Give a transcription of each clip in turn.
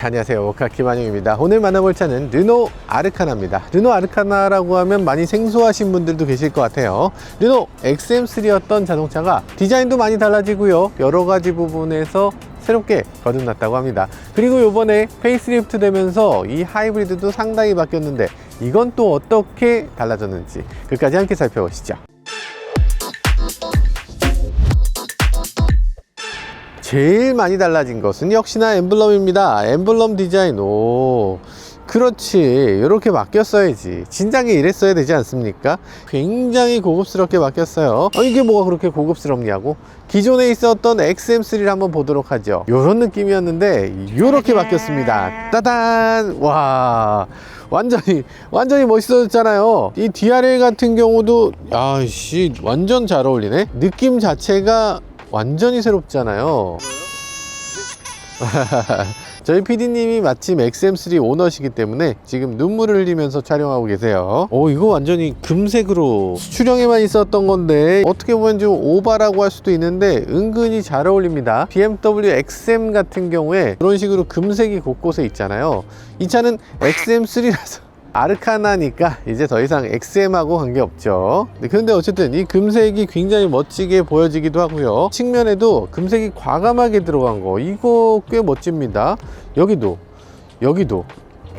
안녕하세요, 오카 김한용입니다. 오늘 만나볼 차는 르노 아르카나입니다. 르노 아르카나라고 하면 많이 생소하신 분들도 계실 것 같아요. 르노 XM3였던 자동차가 디자인도 많이 달라지고요, 여러가지 부분에서 새롭게 거듭났다고 합니다. 그리고 요번에 페이스리프트 되면서 이 하이브리드도 상당히 바뀌었는데 이건 또 어떻게 달라졌는지 끝까지 함께 살펴보시죠. 제일 많이 달라진 것은 역시나 엠블럼입니다. 엠블럼 디자인. 오, 그렇지, 이렇게 바뀌었어야지. 진작에 이랬어야 되지 않습니까? 굉장히 고급스럽게 바뀌었어요. 이게 뭐가 그렇게 고급스럽냐고? 기존에 있었던 XM3를 한번 보도록 하죠. 요런 느낌이었는데 이렇게 바뀌었습니다. 따단! 와, 완전히 멋있어졌잖아요. 이 DRL 같은 경우도 아씨 완전 잘 어울리네. 느낌 자체가 완전히 새롭잖아요. 저희 PD님이 마침 XM3 오너시기 때문에 지금 눈물을 흘리면서 촬영하고 계세요. 오, 이거 완전히 금색으로 수출형에만 있었던 건데 어떻게 보면 좀 오바라고 할 수도 있는데 은근히 잘 어울립니다. BMW XM 같은 경우에 그런 식으로 금색이 곳곳에 있잖아요. 이 차는 XM3라서 아르카나니까 이제 더 이상 XM하고 관계없죠. 그런데 어쨌든 이 금색이 굉장히 멋지게 보여지기도 하고요, 측면에도 금색이 과감하게 들어간 거, 이거 꽤 멋집니다. 여기도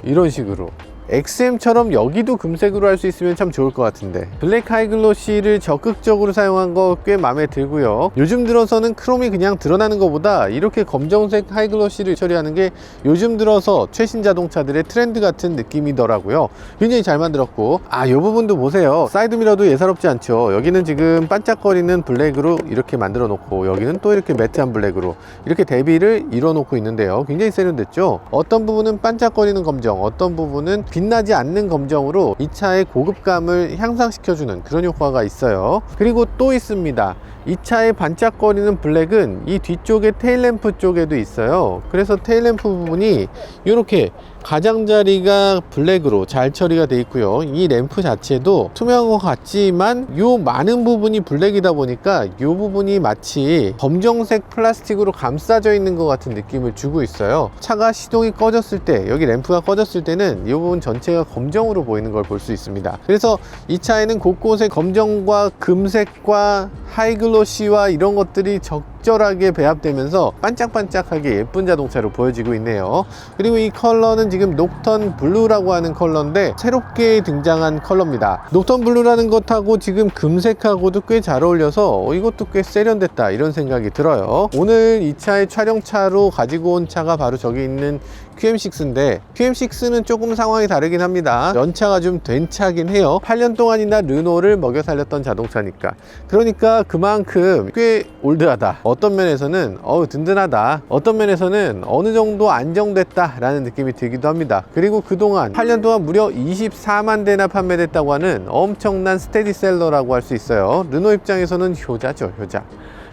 이런 식으로 XM처럼 여기도 금색으로 할 수 있으면 참 좋을 것 같은데, 블랙 하이글로시를 적극적으로 사용한 거 꽤 마음에 들고요. 요즘 들어서는 크롬이 그냥 드러나는 것보다 이렇게 검정색 하이글로시를 처리하는 게 요즘 들어서 최신 자동차들의 트렌드 같은 느낌이더라고요. 굉장히 잘 만들었고, 이 부분도 보세요. 사이드미러도 예사롭지 않죠. 여기는 지금 반짝거리는 블랙으로 이렇게 만들어 놓고, 여기는 또 이렇게 매트한 블랙으로 이렇게 대비를 이뤄 놓고 있는데요, 굉장히 세련됐죠. 어떤 부분은 반짝거리는 검정, 어떤 부분은 빛나지 않는 검정으로 이 차의 고급감을 향상시켜주는 그런 효과가 있어요. 그리고 또 있습니다. 이 차의 반짝거리는 블랙은 이 뒤쪽에 테일램프 쪽에도 있어요. 그래서 테일램프 부분이 이렇게 가장자리가 블랙으로 잘 처리가 되어 있고요. 이 램프 자체도 투명한 것 같지만 요 많은 부분이 블랙이다 보니까 요 부분이 마치 검정색 플라스틱으로 감싸져 있는 것 같은 느낌을 주고 있어요. 차가 시동이 꺼졌을 때, 여기 램프가 꺼졌을 때는 이 부분 전체가 검정으로 보이는 걸 볼 수 있습니다. 그래서 이 차에는 곳곳에 검정과 금색과 하이글로시와 이런 것들이 적절하게 배합되면서 반짝반짝하게 예쁜 자동차로 보여지고 있네요. 그리고 이 컬러는 지금 녹턴 블루라고 하는 컬러인데 새롭게 등장한 컬러입니다. 녹턴 블루라는 것하고 지금 금색하고도 꽤 잘 어울려서 이것도 꽤 세련됐다, 이런 생각이 들어요. 오늘 이 차의 촬영차로 가지고 온 차가 바로 저기 있는 QM6인데, QM6는 조금 상황이 다르긴 합니다. 연차가 좀 된 차긴 해요. 8년 동안이나 르노를 먹여 살렸던 자동차니까. 그러니까 그만큼 꽤 올드하다. 어떤 면에서는 든든하다, 어떤 면에서는 어느 정도 안정됐다 라는 느낌이 들기도 합니다. 그리고 그동안 8년 동안 무려 24만 대나 판매됐다고 하는 엄청난 스테디셀러라고 할 수 있어요. 르노 입장에서는 효자죠, 효자.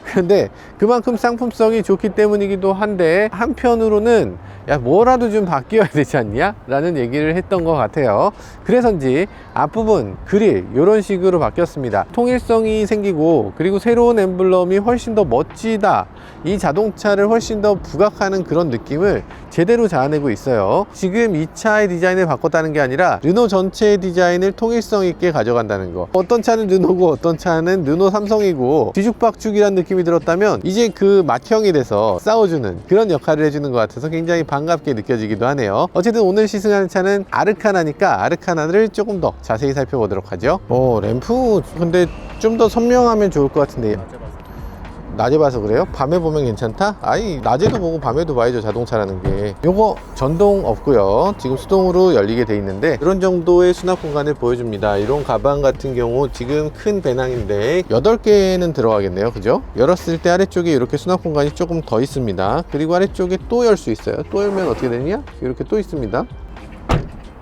근데 그만큼 상품성이 좋기 때문이기도 한데, 한편으로는 야, 뭐라도 좀 바뀌어야 되지 않냐? 라는 얘기를 했던 것 같아요. 그래서인지 앞부분 그릴 이런 식으로 바뀌었습니다. 통일성이 생기고, 그리고 새로운 엠블럼이 훨씬 더 멋지다, 이 자동차를 훨씬 더 부각하는 그런 느낌을 제대로 자아내고 있어요. 지금 이 차의 디자인을 바꿨다는 게 아니라 르노 전체의 디자인을 통일성 있게 가져간다는 거. 어떤 차는 르노고 어떤 차는 르노 삼성이고 뒤죽박죽이란 느낌이 들었다면 이제 그 맏형이 돼서 싸워주는 그런 역할을 해주는 것 같아서 굉장히 반갑게 느껴지기도 하네요. 어쨌든 오늘 시승하는 차는 아르카나니까 아르카나를 조금 더 자세히 살펴보도록 하죠. 램프 근데 좀 더 선명하면 좋을 것 같은데. 낮에 봐서 그래요? 밤에 보면 괜찮다? 낮에도 보고 밤에도 봐야죠, 자동차라는 게. 요거 전동 없고요, 지금 수동으로 열리게 돼 있는데 그런 정도의 수납 공간을 보여줍니다. 이런 가방 같은 경우 지금 큰 배낭인데 8개는 들어가겠네요, 그죠? 열었을 때 아래쪽에 이렇게 수납 공간이 조금 더 있습니다. 그리고 아래쪽에 또 열 수 있어요. 또 열면 어떻게 되냐? 이렇게 또 있습니다.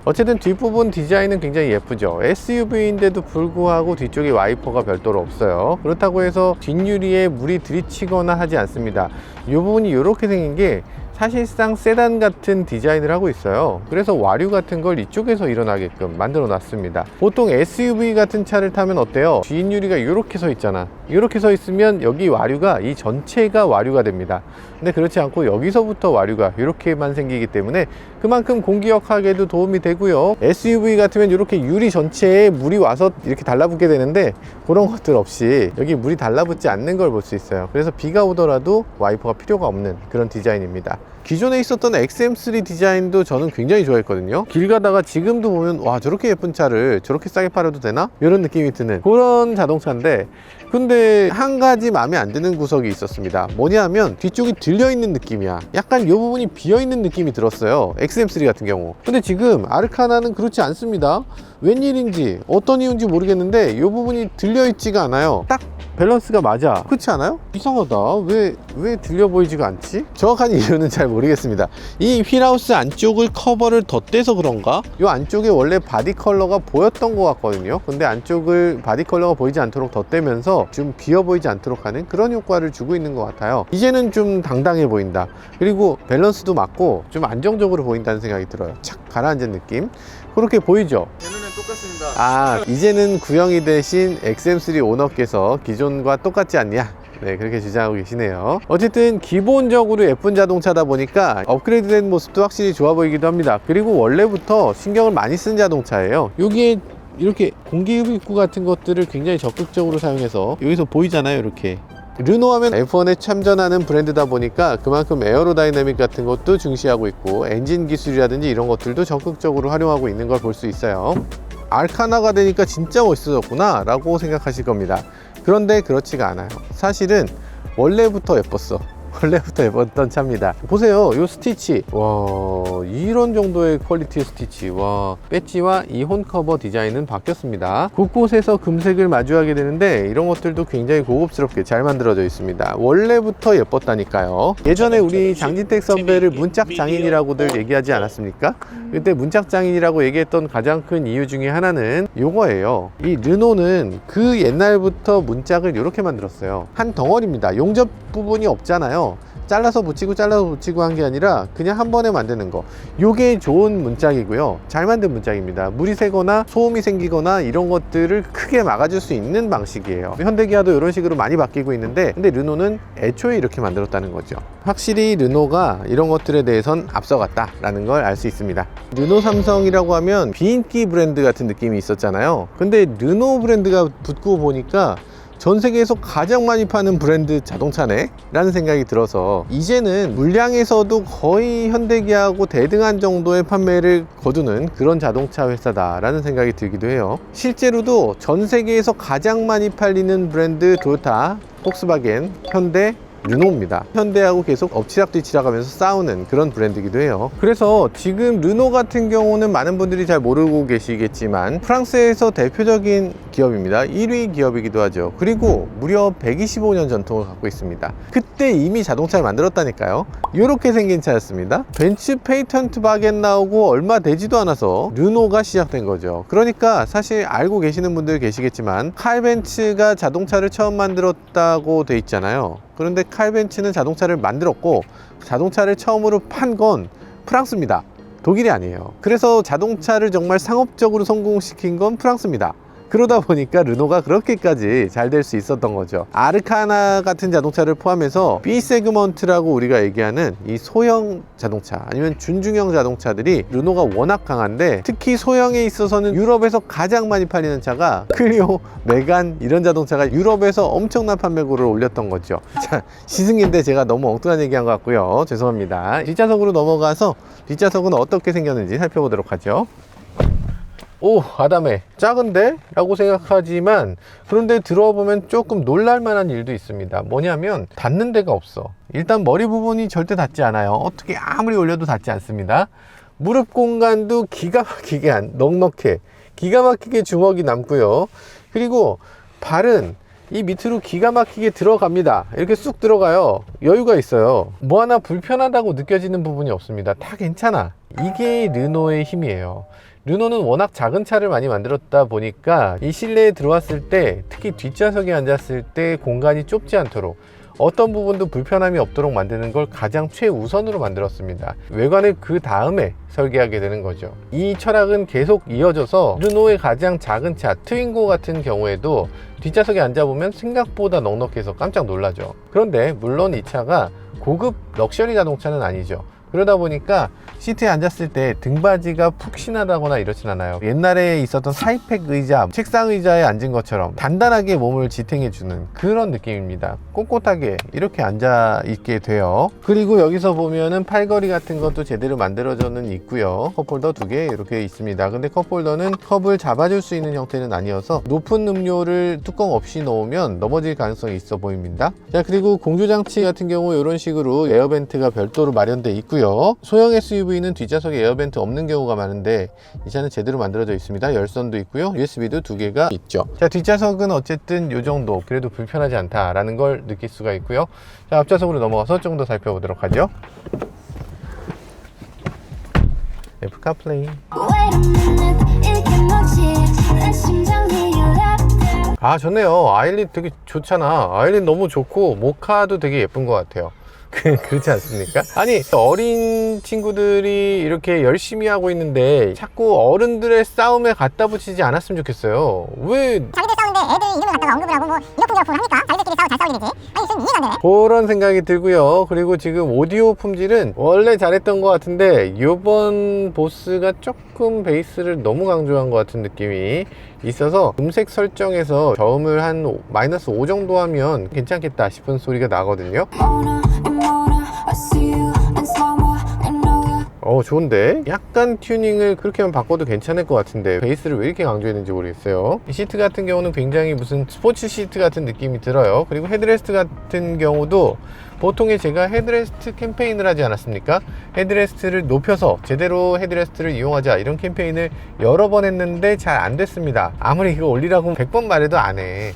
어쨌든 뒷부분 디자인은 굉장히 예쁘죠. SUV인데도 불구하고 뒤쪽에 와이퍼가 별도로 없어요. 그렇다고 해서 뒷유리에 물이 들이치거나 하지 않습니다. 이 부분이 이렇게 생긴 게 사실상 세단 같은 디자인을 하고 있어요. 그래서 와류 같은 걸 이쪽에서 일어나게끔 만들어 놨습니다. 보통 SUV 같은 차를 타면 어때요? 뒷유리가 이렇게 서 있잖아. 이렇게 서 있으면 여기 와류가 이 전체가 와류가 됩니다. 근데 그렇지 않고 여기서부터 와류가 이렇게만 생기기 때문에 그만큼 공기역학에도 도움이 되고요. SUV 같으면 이렇게 유리 전체에 물이 와서 이렇게 달라붙게 되는데 그런 것들 없이 여기 물이 달라붙지 않는 걸 볼 수 있어요. 그래서 비가 오더라도 와이퍼가 필요가 없는 그런 디자인입니다. 기존에 있었던 XM3 디자인도 저는 굉장히 좋아했거든요. 길 가다가 지금도 보면 와, 저렇게 예쁜 차를 저렇게 싸게 팔아도 되나? 이런 느낌이 드는 그런 자동차인데, 근데 한 가지 마음에 안 드는 구석이 있었습니다. 뭐냐면 뒤쪽이 들려있는 느낌이야. 약간 이 부분이 비어있는 느낌이 들었어요, XM3 같은 경우. 근데 지금 아르카나는 그렇지 않습니다. 웬일인지 어떤 이유인지 모르겠는데 이 부분이 들려있지가 않아요. 딱 밸런스가 맞아. 그렇지 않아요? 이상하다. 왜 들려 보이지가 않지? 정확한 이유는 잘 모르겠습니다. 이 휠하우스 안쪽을 커버를 덧대서 그런가? 이 안쪽에 원래 바디 컬러가 보였던 것 같거든요. 근데 안쪽을 바디 컬러가 보이지 않도록 덧대면서 좀 비어 보이지 않도록 하는 그런 효과를 주고 있는 것 같아요. 이제는 좀 당당해 보인다. 그리고 밸런스도 맞고 좀 안정적으로 보인다는 생각이 들어요. 착 가라앉은 느낌. 그렇게 보이죠? 제 눈엔 똑같습니다. 아, 이제는 구형이 되신 XM3 오너께서 기존과 똑같지 않냐? 네, 그렇게 주장하고 계시네요. 어쨌든 기본적으로 예쁜 자동차다 보니까 업그레이드된 모습도 확실히 좋아 보이기도 합니다. 그리고 원래부터 신경을 많이 쓴 자동차예요. 여기에 이렇게 공기흡입구 같은 것들을 굉장히 적극적으로 사용해서, 여기서 보이잖아요, 이렇게. 르노 하면 F1에 참전하는 브랜드다 보니까 그만큼 에어로다이내믹 같은 것도 중시하고 있고 엔진 기술이라든지 이런 것들도 적극적으로 활용하고 있는 걸 볼 수 있어요. 알카나가 되니까 진짜 멋있어졌구나 라고 생각하실 겁니다. 그런데 그렇지가 않아요. 사실은 원래부터 예뻤어. 원래부터 예뻤던 차입니다. 보세요, 이 스티치. 와, 이런 정도의 퀄리티의 스티치. 와, 배지와 이 혼 커버 디자인은 바뀌었습니다. 곳곳에서 금색을 마주하게 되는데 이런 것들도 굉장히 고급스럽게 잘 만들어져 있습니다. 원래부터 예뻤다니까요. 예전에 우리 장진택 선배를 문짝 장인이라고들 얘기하지 않았습니까? 그때 문짝 장인이라고 얘기했던 가장 큰 이유 중에 하나는 요거예요. 이 르노는 그 옛날부터 문짝을 이렇게 만들었어요. 한 덩어리입니다. 용접 부분이 없잖아요. 잘라서 붙이고 한 게 아니라 그냥 한 번에 만드는 거. 요게 좋은 문짝이고요. 잘 만든 문짝입니다. 물이 새거나 소음이 생기거나 이런 것들을 크게 막아줄 수 있는 방식이에요. 현대기아도 이런 식으로 많이 바뀌고 있는데, 근데 르노는 애초에 이렇게 만들었다는 거죠. 확실히 르노가 이런 것들에 대해선 앞서갔다라는 걸 알 수 있습니다. 르노 삼성이라고 하면 비인기 브랜드 같은 느낌이 있었잖아요. 근데 르노 브랜드가 붙고 보니까 전 세계에서 가장 많이 파는 브랜드 자동차네? 라는 생각이 들어서 이제는 물량에서도 거의 현대기아하고 대등한 정도의 판매를 거두는 그런 자동차 회사다 라는 생각이 들기도 해요. 실제로도 전 세계에서 가장 많이 팔리는 브랜드 토요타, 폭스바겐, 현대, 르노입니다. 현대하고 계속 엎치락뒤치락 하면서 싸우는 그런 브랜드이기도 해요. 그래서 지금 르노 같은 경우는 많은 분들이 잘 모르고 계시겠지만 프랑스에서 대표적인 기업입니다. 1위 기업이기도 하죠. 그리고 무려 125년 전통을 갖고 있습니다. 그때 이미 자동차를 만들었다니까요. 이렇게 생긴 차였습니다. 벤츠 페이턴트 바겐 나오고 얼마 되지도 않아서 르노가 시작된 거죠. 그러니까 사실 알고 계시는 분들 계시겠지만 칼 벤츠가 자동차를 처음 만들었다고 돼 있잖아요. 그런데 칼 벤츠는 자동차를 만들었고 자동차를 처음으로 판 건 프랑스입니다. 독일이 아니에요. 그래서 자동차를 정말 상업적으로 성공시킨 건 프랑스입니다. 그러다 보니까 르노가 그렇게까지 잘 될 수 있었던 거죠. 아르카나 같은 자동차를 포함해서 B 세그먼트라고 우리가 얘기하는 이 소형 자동차 아니면 준중형 자동차들이 르노가 워낙 강한데, 특히 소형에 있어서는 유럽에서 가장 많이 팔리는 차가 클리오, 메간 이런 자동차가 유럽에서 엄청난 판매고를 올렸던 거죠. 자, 시승인데 제가 너무 엉뚱한 얘기한 것 같고요. 죄송합니다. 뒷좌석으로 넘어가서 뒷좌석은 어떻게 생겼는지 살펴보도록 하죠. 오, 아담해. 작은데? 라고 생각하지만 그런데 들어보면 조금 놀랄만한 일도 있습니다. 뭐냐면 닿는 데가 없어. 일단 머리 부분이 절대 닿지 않아요. 어떻게 아무리 올려도 닿지 않습니다. 무릎 공간도 기가 막히게 넉넉해. 기가 막히게 주먹이 남고요. 그리고 발은 이 밑으로 기가 막히게 들어갑니다. 이렇게 쑥 들어가요. 여유가 있어요. 뭐 하나 불편하다고 느껴지는 부분이 없습니다. 다 괜찮아. 이게 르노의 힘이에요. 르노는 워낙 작은 차를 많이 만들었다 보니까 이 실내에 들어왔을 때, 특히 뒷좌석에 앉았을 때 공간이 좁지 않도록 어떤 부분도 불편함이 없도록 만드는 걸 가장 최우선으로 만들었습니다. 외관을 그 다음에 설계하게 되는 거죠. 이 철학은 계속 이어져서 르노의 가장 작은 차 트윙고 같은 경우에도 뒷좌석에 앉아보면 생각보다 넉넉해서 깜짝 놀라죠. 그런데 물론 이 차가 고급 럭셔리 자동차는 아니죠. 그러다 보니까 시트에 앉았을 때 등받이가 푹신하다거나 이렇진 않아요. 옛날에 있었던 사이팩 의자, 책상 의자에 앉은 것처럼 단단하게 몸을 지탱해주는 그런 느낌입니다. 꼿꼿하게 이렇게 앉아 있게 돼요. 그리고 여기서 보면은 팔걸이 같은 것도 제대로 만들어져는 있고요. 컵홀더 2개 이렇게 있습니다. 근데 컵홀더는 컵을 잡아줄 수 있는 형태는 아니어서 높은 음료를 뚜껑 없이 넣으면 넘어질 가능성이 있어 보입니다. 자, 그리고 공조장치 같은 경우 이런 식으로 에어벤트가 별도로 마련되어 있고요. 소형 SUV는 뒷좌석에 에어벤트 없는 경우가 많은데 이 차는 제대로 만들어져 있습니다. 열선도 있고요. USB도 2개가 있죠. 자, 뒷좌석은 어쨌든 이 정도 그래도 불편하지 않다라는 걸 느낄 수가 있고요. 자, 앞좌석으로 넘어가서 조금 더 살펴보도록 하죠. 애플 카플레이. 아, 좋네요. 아일릿 되게 좋잖아. 아일릿 너무 좋고 모카도 되게 예쁜 것 같아요. 그렇지 않습니까? 아니, 어린 친구들이 이렇게 열심히 하고 있는데 자꾸 어른들의 싸움에 갖다 붙이지 않았으면 좋겠어요. 왜 자기들 싸우는데 애들 이름을 갖다가 언급을 하고 뭐 이러쿵저러쿵 합니까? 자기들끼리 잘 싸울 일이지. 아니, 좀 이해가 안 되네. 그런 생각이 들고요. 그리고 지금 오디오 품질은 원래 잘했던 것 같은데 이번 보스가 조금 베이스를 너무 강조한 것 같은 느낌이 있어서 음색 설정에서 저음을 한 -5 정도 하면 괜찮겠다 싶은 소리가 나거든요. 좋은데? 약간 튜닝을 그렇게만 바꿔도 괜찮을 것 같은데 베이스를 왜 이렇게 강조했는지 모르겠어요. 이 시트 같은 경우는 굉장히 무슨 스포츠 시트 같은 느낌이 들어요. 그리고 헤드레스트 같은 경우도 보통에 제가 헤드레스트 캠페인을 하지 않았습니까? 헤드레스트를 높여서 제대로 헤드레스트를 이용하자 이런 캠페인을 여러 번 했는데 잘 안 됐습니다. 아무리 이거 올리라고 100번 말해도 안 해.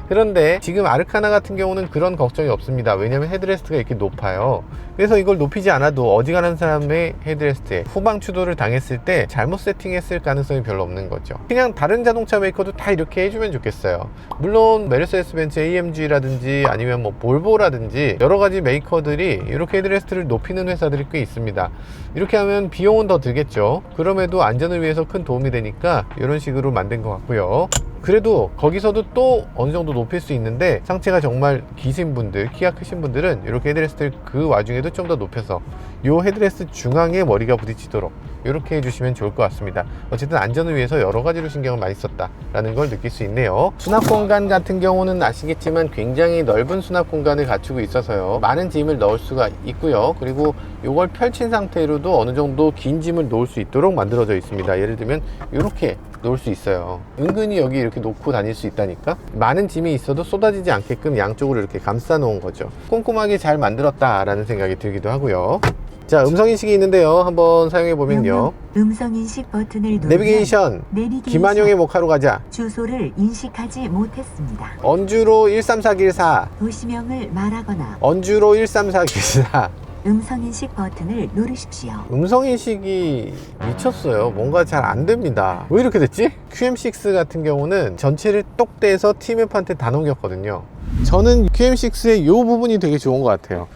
그런데 지금 아르카나 같은 경우는 그런 걱정이 없습니다. 왜냐면 헤드레스트가 이렇게 높아요. 그래서 이걸 높이지 않아도 어지간한 사람의 헤드레스트에 후방 추돌을 당했을 때 잘못 세팅했을 가능성이 별로 없는 거죠. 그냥 다른 자동차 메이커도 다 이렇게 해주면 좋겠어요. 물론 메르세데스 벤츠 AMG라든지 아니면 뭐 볼보라든지 여러 가지 메이커들이 이렇게 헤드레스트를 높이는 회사들이 꽤 있습니다. 이렇게 하면 비용은 더 들겠죠. 그럼에도 안전을 위해서 큰 도움이 되니까 이런 식으로 만든 것 같고요. 그래도 거기서도 또 어느 정도 높일 수 있는데 상체가 정말 기신 분들, 키가 크신 분들은 이렇게 헤드레스트를 그 와중에도 좀 더 높여서 이 헤드레스트 중앙에 머리가 부딪히도록 이렇게 해주시면 좋을 것 같습니다. 어쨌든 안전을 위해서 여러 가지로 신경을 많이 썼다라는 걸 느낄 수 있네요. 수납 공간 같은 경우는 아시겠지만 굉장히 넓은 수납 공간을 갖추고 있어서요. 많은 짐을 넣을 수가 있고요. 그리고 이걸 펼친 상태로도 어느 정도 긴 짐을 놓을 수 있도록 만들어져 있습니다. 예를 들면 이렇게 놓을 수 있어요. 은근히 여기 이렇게 놓고 다닐 수 있다니까. 많은 짐이 있어도 쏟아지지 않게끔 양쪽으로 이렇게 감싸 놓은 거죠. 꼼꼼하게 잘 만들었다 라는 생각이 들기도 하고요. 자, 음성인식이 있는데요. 한번 사용해 보면요. 음성인식 버튼을 누르면 내비게이션 김한용의 모카로 가자. 주소를 인식하지 못했습니다. 언주로 134길사. 도시명을 말하거나 언주로 134길사. 음성인식 버튼을 누르십시오. 음성인식이 미쳤어요. 뭔가 잘 안 됩니다. 왜 이렇게 됐지? QM6 같은 경우는 전체를 똑 떼서 T맵한테 다 넘겼거든요. 저는 QM6의 이 부분이 되게 좋은 것 같아요.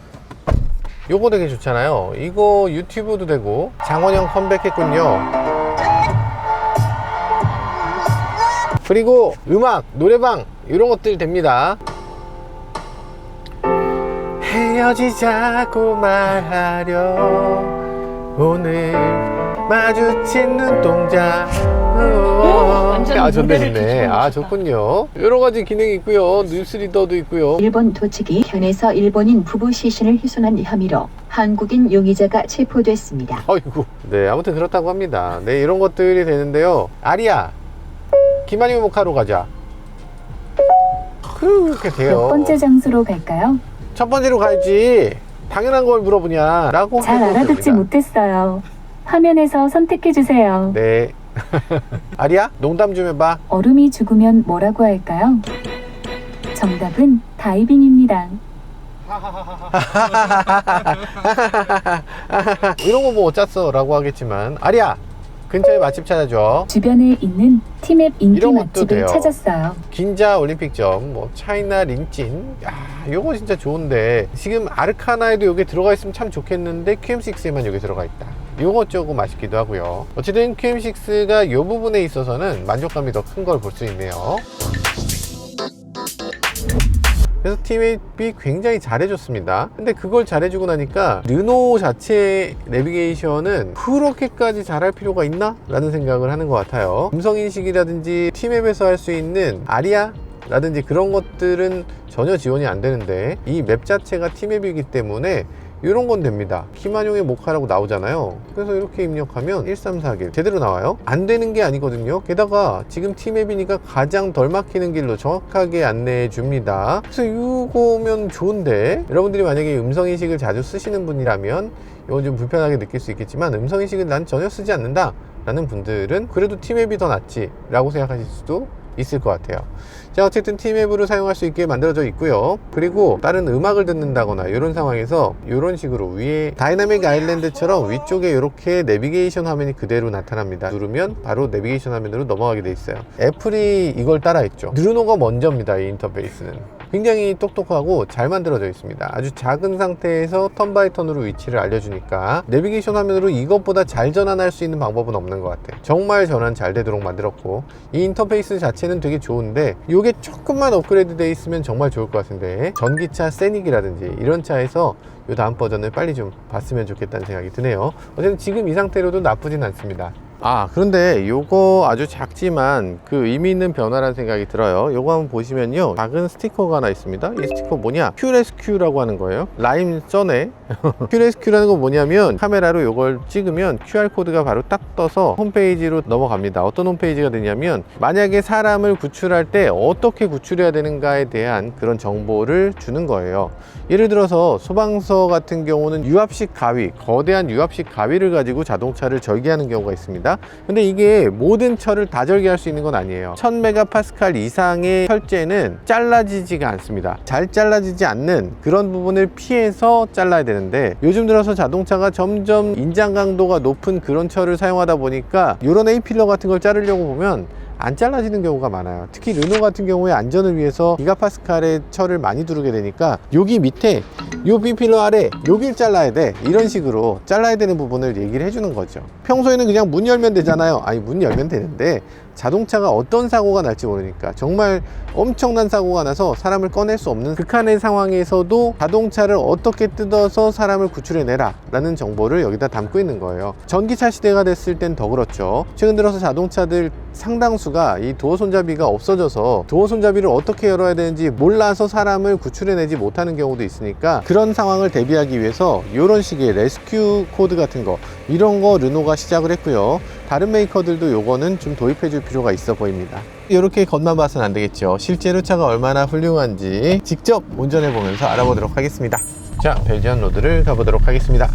요거 되게 좋잖아요. 이거 유튜브도 되고. 장원영 컴백했군요. 그리고 음악, 노래방 이런 것들 됩니다. 헤어지자고 말하려 오늘 마주친 눈동자. 좋네. 좋군요. 여러 가지 기능이 있고요. 뉴스리더도 있고요. 일본 도치기 현에서 일본인 부부 시신을 훼손한 혐의로 한국인 용의자가 체포됐습니다. 아이고. 네, 아무튼 그렇다고 합니다. 네, 이런 것들이 되는데요. 아리야, 김한용 모카로 가자. 그렇게 돼요. 몇 번째 장소로 갈까요? 첫 번째로 가야지. 당연한 걸 물어보냐 라고 잘 알아듣지 못했어요. 화면에서 선택해주세요. 네. 아리야, 농담 좀 해봐. 얼음이 죽으면 뭐라고 할까요? 정답은 다이빙입니다. 이런 거 뭐 어쩌어 라고 하겠지만, 아리야, 근처에 맛집 찾아줘. 주변에 있는 티맵 인기 이런 것도 맛집을 돼요. 찾았어요. 긴자 올림픽점, 뭐 차이나 린찐, 야, 요거 진짜 좋은데 지금 아르카나에도 요게 들어가 있으면 참 좋겠는데 QM6에만 요게 들어가 있다. 요거 조금 맛있기도 하고요. 어쨌든 QM6가 요 부분에 있어서는 만족감이 더 큰 걸 볼 수 있네요. 그래서 티맵이 굉장히 잘해줬습니다. 근데 그걸 잘해주고 나니까 르노 자체 내비게이션은 그렇게까지 잘할 필요가 있나? 라는 생각을 하는 것 같아요. 음성인식이라든지 티맵에서 할 수 있는 아리아 라든지 그런 것들은 전혀 지원이 안 되는데 이 맵 자체가 티맵이기 때문에 이런 건 됩니다. 키만용의 모카라고 나오잖아요. 그래서 이렇게 입력하면 1341 제대로 나와요. 안 되는 게 아니거든요. 게다가 지금 티맵이니까 가장 덜 막히는 길로 정확하게 안내해 줍니다. 그래서 이거면 좋은데, 여러분들이 만약에 음성인식을 자주 쓰시는 분이라면 이건 좀 불편하게 느낄 수 있겠지만 음성인식은 난 전혀 쓰지 않는다 라는 분들은 그래도 티맵이 더 낫지 라고 생각하실 수도 있을 것 같아요. 자, 어쨌든 티맵으로 사용할 수 있게 만들어져 있고요. 그리고 다른 음악을 듣는다거나 이런 상황에서 이런 식으로 위에 다이나믹 아일랜드처럼 위쪽에 이렇게 내비게이션 화면이 그대로 나타납니다. 누르면 바로 내비게이션 화면으로 넘어가게 돼 있어요. 애플이 이걸 따라했죠. 르노가 먼저입니다. 이 인터페이스는 굉장히 똑똑하고 잘 만들어져 있습니다. 아주 작은 상태에서 턴 바이 턴으로 위치를 알려주니까 내비게이션 화면으로 이것보다 잘 전환할 수 있는 방법은 없는 것 같아요. 정말 전환 잘 되도록 만들었고, 이 인터페이스 자체는 되게 좋은데 이게 조금만 업그레이드 돼 있으면 정말 좋을 것 같은데, 전기차 세닉이라든지 이런 차에서 이 다음 버전을 빨리 좀 봤으면 좋겠다는 생각이 드네요. 어쨌든 지금 이 상태로도 나쁘진 않습니다. 그런데 요거 아주 작지만 그 의미 있는 변화라는 생각이 들어요. 요거 한번 보시면요, 작은 스티커가 하나 있습니다. 이 스티커 뭐냐, QRescue라고 하는 거예요. 라임 써네. QRescue라는 건 뭐냐면 카메라로 요걸 찍으면 QR코드가 바로 딱 떠서 홈페이지로 넘어갑니다. 어떤 홈페이지가 되냐면, 만약에 사람을 구출할 때 어떻게 구출해야 되는가에 대한 그런 정보를 주는 거예요. 예를 들어서 소방서 같은 경우는 유압식 가위, 거대한 유압식 가위를 가지고 자동차를 절개하는 경우가 있습니다. 근데 이게 모든 철을 다 절개할 수 있는 건 아니에요. 1000메가파스칼 이상의 철제는 잘라지지가 않습니다. 잘 잘라지지 않는 그런 부분을 피해서 잘라야 되는데, 요즘 들어서 자동차가 점점 인장 강도가 높은 그런 철을 사용하다 보니까 이런 A필러 같은 걸 자르려고 보면 안 잘라지는 경우가 많아요. 특히 르노 같은 경우에 안전을 위해서 기가파스칼의 철을 많이 두르게 되니까 여기 밑에 요 B필러 아래 여길 잘라야 돼, 이런 식으로 잘라야 되는 부분을 얘기를 해주는 거죠. 평소에는 그냥 문 열면 되잖아요. 아니, 문 열면 되는데 자동차가 어떤 사고가 날지 모르니까 정말 엄청난 사고가 나서 사람을 꺼낼 수 없는 극한의 상황에서도 자동차를 어떻게 뜯어서 사람을 구출해내라 라는 정보를 여기다 담고 있는 거예요. 전기차 시대가 됐을 땐 더 그렇죠. 최근 들어서 자동차들 상당수가 이 도어 손잡이가 없어져서 도어 손잡이를 어떻게 열어야 되는지 몰라서 사람을 구출해내지 못하는 경우도 있으니까, 그런 상황을 대비하기 위해서 이런 식의 레스큐 코드 같은 거, 이런 거 르노가 시작을 했고요. 다른 메이커들도 요거는 좀 도입해 줄 필요가 있어 보입니다. 이렇게 겉만 봐서는 안 되겠죠. 실제로 차가 얼마나 훌륭한지 직접 운전해 보면서 알아보도록 하겠습니다. 자, 벨지안 로드를 가보도록 하겠습니다.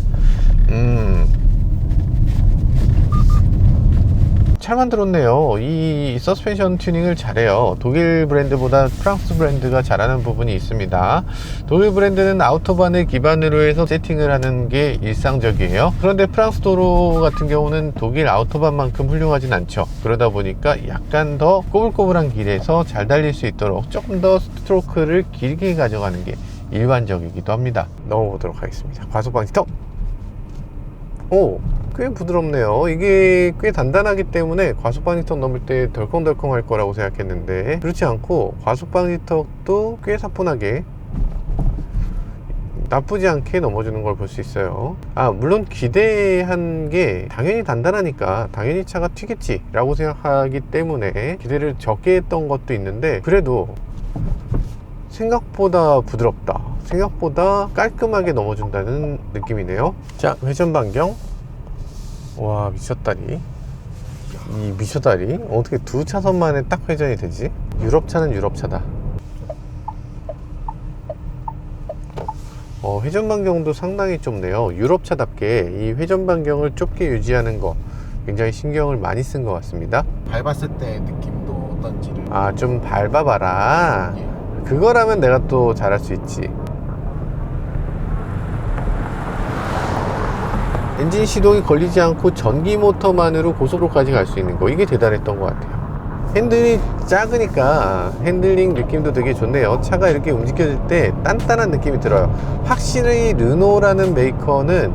잘 만들었네요. 이 서스펜션 튜닝을 잘해요. 독일 브랜드보다 프랑스 브랜드가 잘하는 부분이 있습니다. 독일 브랜드는 아우토반을 기반으로 해서 세팅을 하는 게 일상적이에요. 그런데 프랑스 도로 같은 경우는 독일 아우토반만큼 훌륭하진 않죠. 그러다 보니까 약간 더 꼬불꼬불한 길에서 잘 달릴 수 있도록 조금 더 스트로크를 길게 가져가는 게 일반적이기도 합니다. 넘어보도록 하겠습니다. 과속 방지 턱! 오, 꽤 부드럽네요. 이게 꽤 단단하기 때문에 과속방지턱 넘을 때 덜컹덜컹 할 거라고 생각했는데 그렇지 않고, 과속방지턱도 꽤 사뿐하게 나쁘지 않게 넘어주는 걸 볼 수 있어요. 물론 기대한 게 당연히 단단하니까 당연히 차가 튀겠지 라고 생각하기 때문에 기대를 적게 했던 것도 있는데, 그래도 생각보다 부드럽다, 생각보다 깔끔하게 넘어준다는 느낌이네요. 자, 회전 반경. 와, 미쳤다리. 이 미쳤다리 어떻게 두 차선만에 딱 회전이 되지? 유럽차는 유럽차다. 회전 반경도 상당히 좁네요. 유럽차답게 이 회전 반경을 좁게 유지하는 거 굉장히 신경을 많이 쓴 것 같습니다. 밟았을 때 느낌도 어떤지를. 좀 밟아봐라. 예. 그거라면 내가 또 잘할 수 있지. 엔진 시동이 걸리지 않고 전기 모터만으로 고속으로까지 갈 수 있는 거, 이게 대단했던 것 같아요. 핸들이 작으니까 핸들링 느낌도 되게 좋네요. 차가 이렇게 움직여질 때 단단한 느낌이 들어요. 확실히 르노라는 메이커는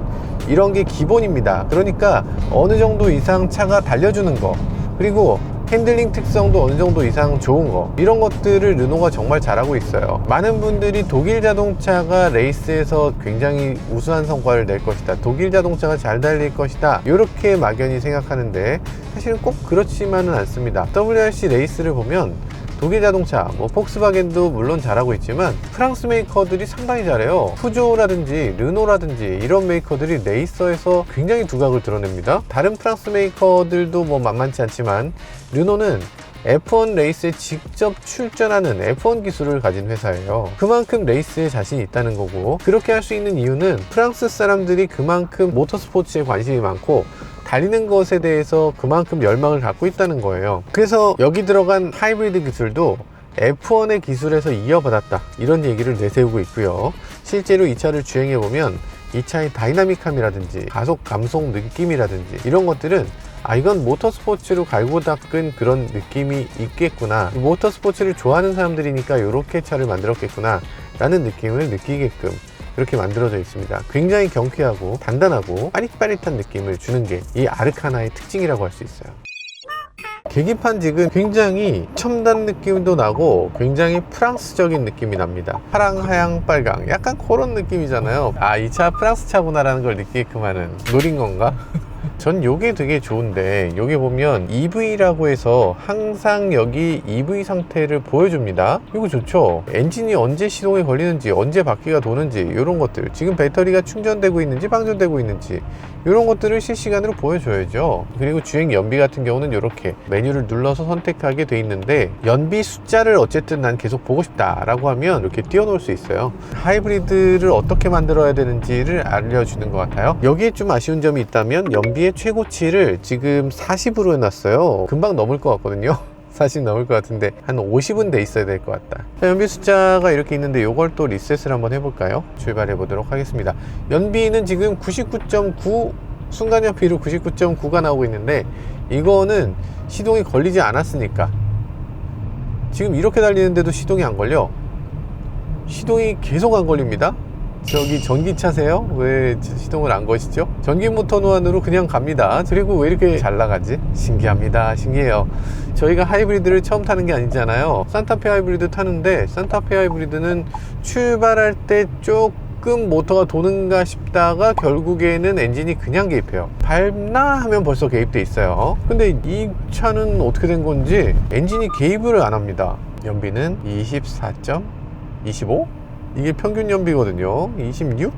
이런 게 기본입니다. 그러니까 어느 정도 이상 차가 달려주는 거, 그리고 핸들링 특성도 어느 정도 이상 좋은 거, 이런 것들을 르노가 정말 잘하고 있어요. 많은 분들이 독일 자동차가 레이스에서 굉장히 우수한 성과를 낼 것이다, 독일 자동차가 잘 달릴 것이다, 이렇게 막연히 생각하는데 사실은 꼭 그렇지만은 않습니다. WRC 레이스를 보면 독일 자동차, 폭스바겐도 물론 잘하고 있지만 프랑스 메이커들이 상당히 잘해요. 푸조라든지 르노라든지 이런 메이커들이 레이서에서 굉장히 두각을 드러냅니다. 다른 프랑스 메이커들도 만만치 않지만 르노는 F1 레이스에 직접 출전하는 F1 기술을 가진 회사예요. 그만큼 레이스에 자신이 있다는 거고, 그렇게 할 수 있는 이유는 프랑스 사람들이 그만큼 모터스포츠에 관심이 많고 달리는 것에 대해서 그만큼 열망을 갖고 있다는 거예요. 그래서 여기 들어간 하이브리드 기술도 F1의 기술에서 이어받았다, 이런 얘기를 내세우고 있고요. 실제로 이 차를 주행해보면 이 차의 다이나믹함이라든지 가속 감속 느낌이라든지 이런 것들은 이건 모터스포츠로 갈고 닦은 그런 느낌이 있겠구나, 모터스포츠를 좋아하는 사람들이니까 이렇게 차를 만들었겠구나 라는 느낌을 느끼게끔 그렇게 만들어져 있습니다. 굉장히 경쾌하고 단단하고 빠릿빠릿한 느낌을 주는 게 이 아르카나의 특징이라고 할 수 있어요. 계기판 지금 굉장히 첨단 느낌도 나고 굉장히 프랑스적인 느낌이 납니다. 파랑, 하양, 빨강, 약간 그런 느낌이잖아요. 이 차 프랑스 차구나라는 걸 느끼게끔 하는, 노린 건가? 전 요게 되게 좋은데, 여기 보면 EV라고 해서 항상 여기 EV 상태를 보여줍니다. 이거 좋죠? 엔진이 언제 시동에 걸리는지, 언제 바퀴가 도는지, 이런 것들, 지금 배터리가 충전되고 있는지 방전되고 있는지, 이런 것들을 실시간으로 보여줘야죠. 그리고 주행 연비 같은 경우는 이렇게 메뉴를 눌러서 선택하게 돼 있는데, 연비 숫자를 어쨌든 난 계속 보고 싶다 라고 하면 이렇게 띄워놓을 수 있어요. 하이브리드를 어떻게 만들어야 되는지를 알려주는 것 같아요. 여기에 좀 아쉬운 점이 있다면 연비의 최고치를 지금 40으로 해놨어요. 금방 넘을 것 같거든요. 40 넘을 것 같은데 한 50은 돼 있어야 될 것 같다. 연비 숫자가 이렇게 있는데 이걸 또 리셋을 한번 해볼까요? 출발해 보도록 하겠습니다. 연비는 지금 99.9, 순간 연비로 99.9가 나오고 있는데, 이거는 시동이 걸리지 않았으니까. 지금 이렇게 달리는데도 시동이 안 걸려. 시동이 계속 안 걸립니다. 저기 전기차세요? 왜 시동을 안 거시죠? 전기 모터 노안으로 그냥 갑니다. 그리고 왜 이렇게 잘 나가지? 신기합니다. 신기해요. 저희가 하이브리드를 처음 타는 게 아니잖아요. 산타페 하이브리드 타는데, 산타페 하이브리드는 출발할 때 조금 모터가 도는가 싶다가 결국에는 엔진이 그냥 개입해요. 밟나 하면 벌써 개입돼 있어요. 근데 이 차는 어떻게 된 건지 엔진이 개입을 안 합니다. 연비는 24.25? 이게 평균 연비거든요. 26?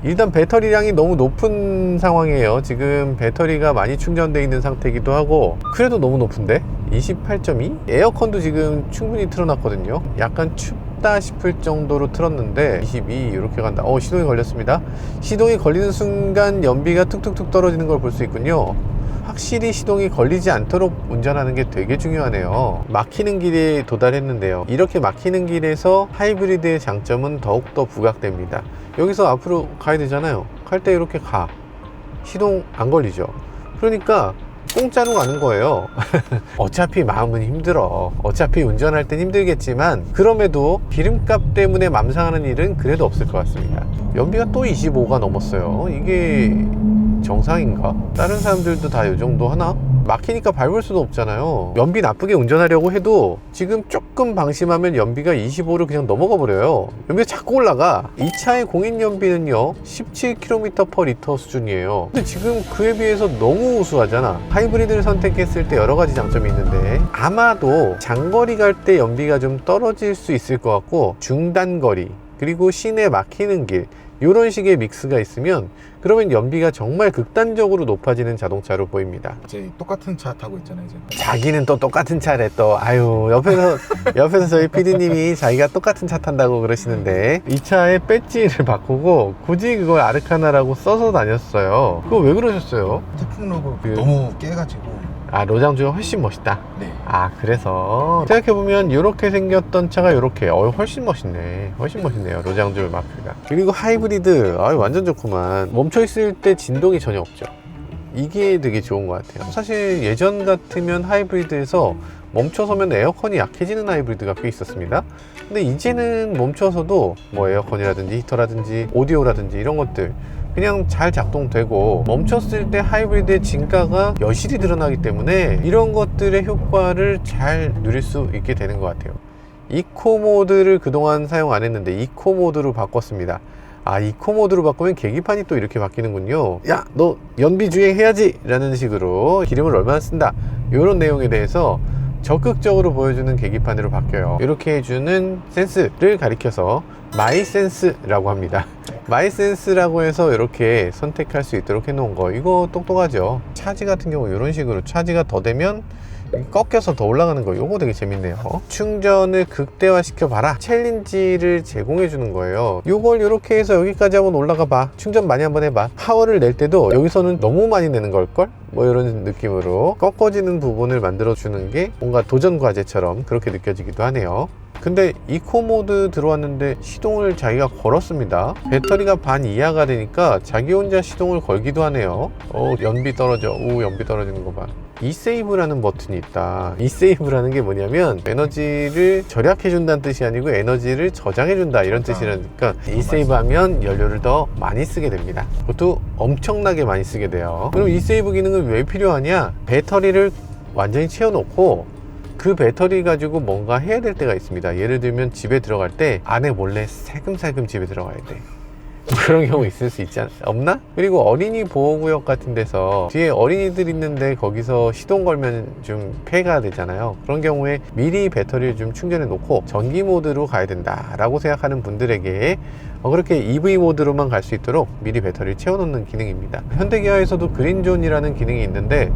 일단 배터리량이 너무 높은 상황이에요. 지금 배터리가 많이 충전되어 있는 상태이기도 하고, 그래도 너무 높은데? 28.2? 에어컨도 지금 충분히 틀어놨거든요. 약간 춥다 싶을 정도로 틀었는데 22 이렇게 간다. 시동이 걸렸습니다. 시동이 걸리는 순간 연비가 툭툭툭 떨어지는 걸 볼 수 있군요. 확실히 시동이 걸리지 않도록 운전하는 게 되게 중요하네요. 막히는 길에 도달했는데요. 이렇게 막히는 길에서 하이브리드의 장점은 더욱더 부각됩니다. 여기서 앞으로 가야 되잖아요. 갈 때 이렇게 가. 시동 안 걸리죠. 그러니까 공짜로 가는 거예요. 어차피 마음은 힘들어. 어차피 운전할 땐 힘들겠지만 그럼에도 기름값 때문에 맘상하는 일은 그래도 없을 것 같습니다. 연비가 또 25가 넘었어요. 이게 정상인가? 다른 사람들도 다 이 정도 하나? 막히니까 밟을 수도 없잖아요. 연비 나쁘게 운전하려고 해도 지금 조금 방심하면 연비가 25를 그냥 넘어가 버려요. 연비가 자꾸 올라가. 이 차의 공인 연비는요 17km/L 수준이에요. 근데 지금 그에 비해서 너무 우수하잖아. 하이브리드를 선택했을 때 여러 가지 장점이 있는데, 아마도 장거리 갈 때 연비가 좀 떨어질 수 있을 것 같고, 중단거리 그리고 시내 막히는 길, 이런 식의 믹스가 있으면 그러면 연비가 정말 극단적으로 높아지는 자동차로 보입니다. 이제 똑같은 차 타고 있잖아요 지금. 자기는 또 똑같은 차래 또. 옆에서 저희 PD님이 자기가 똑같은 차 탄다고 그러시는데, 이 차의 배지를 바꾸고 굳이 그걸 아르카나라고 써서 다녔어요. 그거 왜 그러셨어요? 태풍 로고 너무 깨가지고. 로장주가 훨씬 멋있다. 네. 그래서 생각해보면 이렇게 생겼던 차가 이렇게 훨씬 멋있네. 훨씬 멋있네요, 로장주 마크가. 그리고 하이브리드 완전 좋구만. 뭔 멈춰 있을 때 진동이 전혀 없죠. 이게 되게 좋은 것 같아요. 사실 예전 같으면 하이브리드에서 멈춰서면 에어컨이 약해지는 하이브리드가 꽤 있었습니다. 근데 이제는 멈춰서도 뭐 에어컨이라든지 히터라든지 오디오라든지 이런 것들 그냥 잘 작동되고, 멈췄을 때 하이브리드의 진가가 여실히 드러나기 때문에 이런 것들의 효과를 잘 누릴 수 있게 되는 것 같아요. 이코 모드를 그동안 사용 안 했는데 이코 모드로 바꿨습니다. 아, 이코 모드로 바꾸면 계기판이 또 이렇게 바뀌는군요. 야, 너 연비 주행해야지 라는 식으로 기름을 얼마나 쓴다, 이런 내용에 대해서 적극적으로 보여주는 계기판으로 바뀌어요. 이렇게 해주는 센스를 가리켜서 마이센스라고 합니다. 마이센스라고 해서 이렇게 선택할 수 있도록 해놓은 거, 이거 똑똑하죠. 차지 같은 경우 이런 식으로 차지가 더 되면 꺾여서 더 올라가는 거, 요거 되게 재밌네요. 충전을 극대화 시켜봐라 챌린지를 제공해 주는 거예요. 요걸 이렇게 해서 여기까지 한번 올라가 봐, 충전 많이 한번 해봐. 파워를 낼 때도 여기서는 너무 많이 내는 걸걸? 뭐 이런 느낌으로 꺾어지는 부분을 만들어 주는 게 뭔가 도전 과제처럼 그렇게 느껴지기도 하네요. 근데 이코 모드 들어왔는데 시동을 자기가 걸었습니다. 배터리가 반 이하가 되니까 자기 혼자 시동을 걸기도 하네요. 연비 떨어져. 오, 연비 떨어지는 거 봐. 이세이브라는 버튼이 있다. 이세이브라는 게 뭐냐면 에너지를 절약해 준다는 뜻이 아니고 에너지를 저장해 준다, 이런 뜻이라니까 이세이브 하면 연료를 더 많이 쓰게 됩니다. 그것도 엄청나게 많이 쓰게 돼요. 그럼 이세이브 기능은 왜 필요하냐? 배터리를 완전히 채워놓고 그 배터리 가지고 뭔가 해야 될 때가 있습니다. 예를 들면 집에 들어갈 때 안에 몰래 살금살금 집에 들어가야 돼. 그런 경우 있을 수 있지 없나? 그리고 어린이 보호구역 같은 데서 뒤에 어린이들 있는데 거기서 시동 걸면 좀 폐가 되잖아요. 그런 경우에 미리 배터리를 좀 충전해 놓고 전기 모드로 가야 된다 라고 생각하는 분들에게 그렇게 EV 모드로만 갈 수 있도록 미리 배터리를 채워놓는 기능입니다. 현대기아에서도 그린존이라는 기능이 있는데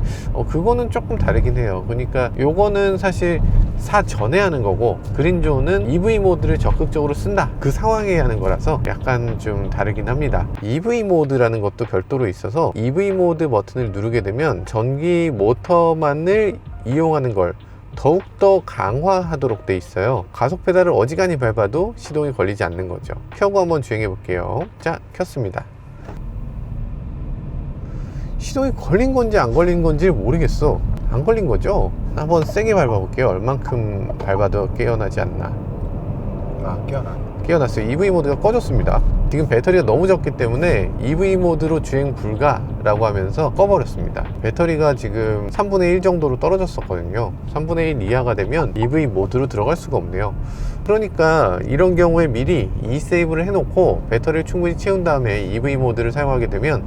그거는 조금 다르긴 해요. 그러니까 요거는 사실 사전에 하는 거고, 그린존은 EV 모드를 적극적으로 쓴다, 그 상황에 하는 거라서 약간 좀 다르긴 합니다. EV 모드라는 것도 별도로 있어서 EV 모드 버튼을 누르게 되면 전기 모터만을 이용하는 걸 더욱더 강화하도록 돼 있어요. 가속 페달을 어지간히 밟아도 시동이 걸리지 않는 거죠. 켜고 한번 주행해 볼게요. 자, 켰습니다. 시동이 걸린 건지 안 걸린 건지 모르겠어. 안 걸린 거죠? 한번 세게 밟아 볼게요. 얼만큼 밟아도 깨어나지 않나. 안 깨어나. 깨어났어요. EV 모드가 꺼졌습니다. 지금 배터리가 너무 적기 때문에 EV 모드로 주행 불가라고 하면서 꺼버렸습니다. 배터리가 지금 3분의 1 정도로 떨어졌었거든요. 3분의 1 이하가 되면 EV 모드로 들어갈 수가 없네요. 그러니까 이런 경우에 미리 eSave를 해놓고 배터리를 충분히 채운 다음에 EV 모드를 사용하게 되면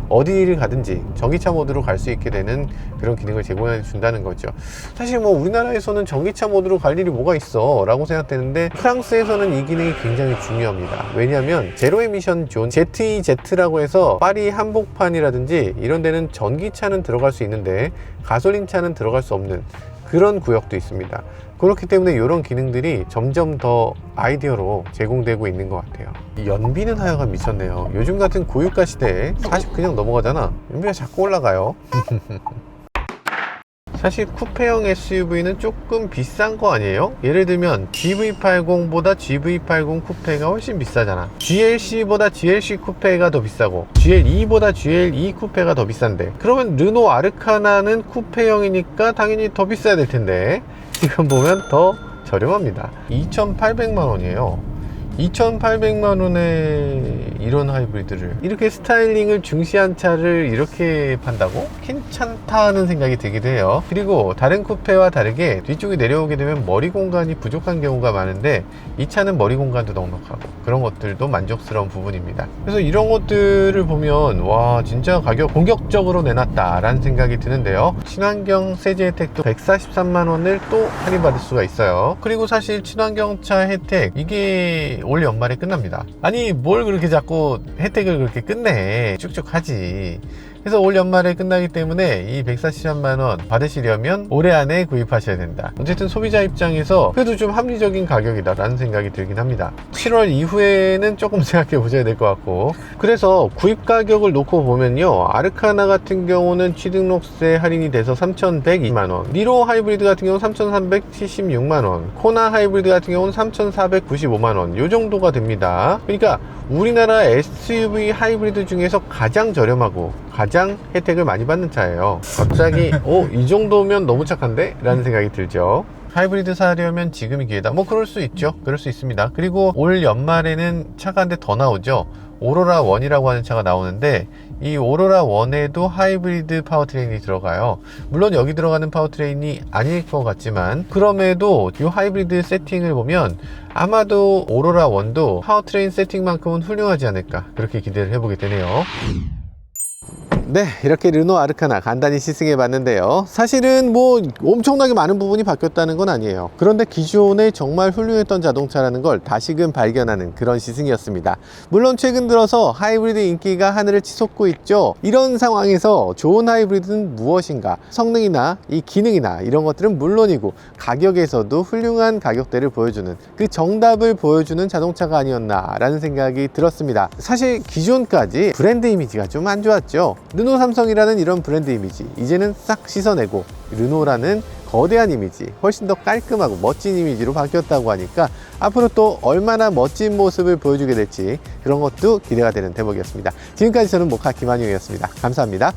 어디를 가든지 전기차 모드로 갈 수 있게 되는 그런 기능을 제공해 준다는 거죠. 사실 뭐 우리나라에서는 전기차 모드로 갈 일이 뭐가 있어 라고 생각되는데, 프랑스에서는 이 기능이 굉장히 중요합니다. 왜냐하면 제로 에미션 존 ZEZ라고 해서 파리 한복판이라든지 이런 데는 전기차는 들어갈 수 있는데 가솔린 차는 들어갈 수 없는 그런 구역도 있습니다. 그렇기 때문에 이런 기능들이 점점 더 아이디어로 제공되고 있는 것 같아요. 이 연비는 하여간 미쳤네요. 요즘 같은 고유가 시대에 40 그냥 넘어가잖아. 연비가 자꾸 올라가요. 사실 쿠페형 SUV는 조금 비싼 거 아니에요? 예를 들면 GV80보다 GV80 쿠페가 훨씬 비싸잖아. GLC보다 GLC 쿠페가 더 비싸고 GL2보다 GL2 쿠페가 더 비싼데, 그러면 르노 아르카나는 쿠페형이니까 당연히 더 비싸야 될 텐데 지금 보면 더 저렴합니다. 2,800만 원이에요. 2,800만 원에 이런 하이브리드를, 이렇게 스타일링을 중시한 차를 이렇게 판다고? 괜찮다는 생각이 들기도 해요. 그리고 다른 쿠페와 다르게 뒤쪽이 내려오게 되면 머리 공간이 부족한 경우가 많은데 이 차는 머리 공간도 넉넉하고 그런 것들도 만족스러운 부분입니다. 그래서 이런 것들을 보면 와, 진짜 가격 공격적으로 내놨다 라는 생각이 드는데요. 친환경 세제 혜택도 143만 원을 또 할인받을 수가 있어요. 그리고 사실 친환경차 혜택, 이게 올 연말에 끝납니다. 아니 뭘 그렇게 자꾸 혜택을 그렇게 끝내. 쭉쭉 하지. 그래서 올 연말에 끝나기 때문에 이 143만 원 받으시려면 올해 안에 구입하셔야 된다. 어쨌든 소비자 입장에서 그래도 좀 합리적인 가격이다 라는 생각이 들긴 합니다. 7월 이후에는 조금 생각해 보셔야 될 것 같고, 그래서 구입 가격을 놓고 보면요, 아르카나 같은 경우는 취등록세 할인이 돼서 3,102만원, 니로 하이브리드 같은 경우는 3,376만원, 코나 하이브리드 같은 경우는 3,495만원 요 정도가 됩니다. 그러니까 우리나라 SUV 하이브리드 중에서 가장 저렴하고 가장 혜택을 많이 받는 차예요. 갑자기 이 정도면 너무 착한데? 라는 생각이 들죠. 하이브리드 사려면 지금이 기회다. 뭐 그럴 수 있죠. 그럴 수 있습니다. 그리고 올 연말에는 차가 한 대 더 나오죠. 오로라 1이라고 하는 차가 나오는데, 이 오로라 1에도 하이브리드 파워트레인이 들어가요. 물론 여기 들어가는 파워트레인이 아닐 것 같지만, 그럼에도 이 하이브리드 세팅을 보면 아마도 오로라 1도 파워트레인 세팅만큼은 훌륭하지 않을까, 그렇게 기대를 해보게 되네요. 네, 이렇게 르노 아르카나 간단히 시승해 봤는데요. 사실은 뭐 엄청나게 많은 부분이 바뀌었다는 건 아니에요. 그런데 기존에 정말 훌륭했던 자동차라는 걸 다시금 발견하는 그런 시승이었습니다. 물론 최근 들어서 하이브리드 인기가 하늘을 치솟고 있죠. 이런 상황에서 좋은 하이브리드는 무엇인가? 성능이나 이 기능이나 이런 것들은 물론이고, 가격에서도 훌륭한 가격대를 보여주는, 그 정답을 보여주는 자동차가 아니었나 라는 생각이 들었습니다. 사실 기존까지 브랜드 이미지가 좀 안 좋았죠. 르노 삼성이라는 이런 브랜드 이미지 이제는 싹 씻어내고, 르노라는 거대한 이미지, 훨씬 더 깔끔하고 멋진 이미지로 바뀌었다고 하니까 앞으로 또 얼마나 멋진 모습을 보여주게 될지, 그런 것도 기대가 되는 대목이었습니다. 지금까지 저는 모카 김한용이었습니다. 감사합니다.